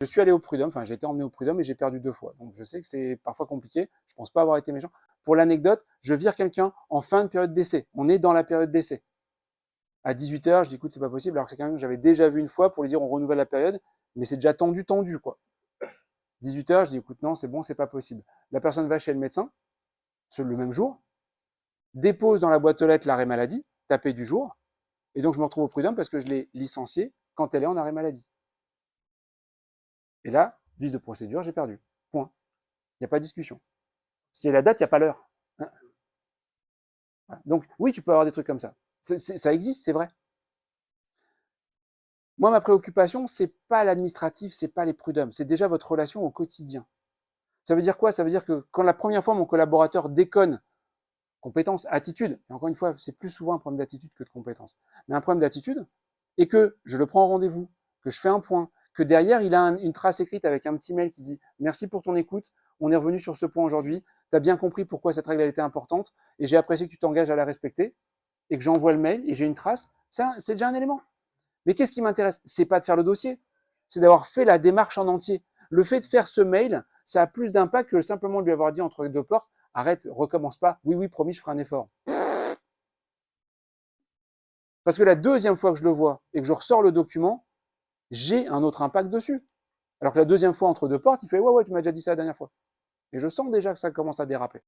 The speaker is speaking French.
Je suis allé au prud'homme, enfin j'ai été emmené au prud'homme et j'ai perdu 2 fois. Donc je sais que c'est parfois compliqué. Je pense pas avoir été méchant. Pour l'anecdote, je vire quelqu'un en fin de période d'essai. On est dans la période d'essai. À 18h, je dis écoute, c'est pas possible, alors que c'est quelqu'un que j'avais déjà vu une fois pour lui dire on renouvelle la période, mais c'est déjà tendu, quoi. 18h, je dis écoute, non, c'est bon, c'est pas possible. La personne va chez le médecin, le même jour, dépose dans la boîte aux lettres l'arrêt maladie, tapé du jour, et donc je me retrouve au prud'homme parce que je l'ai licenciée quand elle est en arrêt maladie. Et là, vice de procédure, j'ai perdu. Point. Il n'y a pas de discussion. Parce qu'il y a la date, il n'y a pas l'heure. Donc oui, tu peux avoir des trucs comme ça. Ça existe, c'est vrai. Moi, ma préoccupation, c'est pas l'administratif, c'est pas les prud'hommes, c'est déjà votre relation au quotidien. Ça veut dire quoi? Ça veut dire que quand la première fois mon collaborateur déconne, compétence, attitude, et encore une fois, c'est plus souvent un problème d'attitude que de compétence, mais un problème d'attitude, et que je le prends en rendez-vous, que je fais un point, que derrière il a une trace écrite avec un petit mail qui dit merci pour ton écoute, on est revenu sur ce point aujourd'hui, tu as bien compris pourquoi cette règle elle était importante, et j'ai apprécié que tu t'engages à la respecter, et que j'envoie le mail, et j'ai une trace, ça c'est déjà un élément. Mais qu'est-ce qui m'intéresse? C'est pas de faire le dossier, c'est d'avoir fait la démarche en entier. Le fait de faire ce mail, ça a plus d'impact que simplement de lui avoir dit entre deux portes, arrête, recommence pas, oui, promis, je ferai un effort. Parce que la deuxième fois que je le vois et que je ressors le document, j'ai un autre impact dessus. Alors que la deuxième fois entre deux portes, il fait ouais, tu m'as déjà dit ça la dernière fois. Et je sens déjà que ça commence à déraper.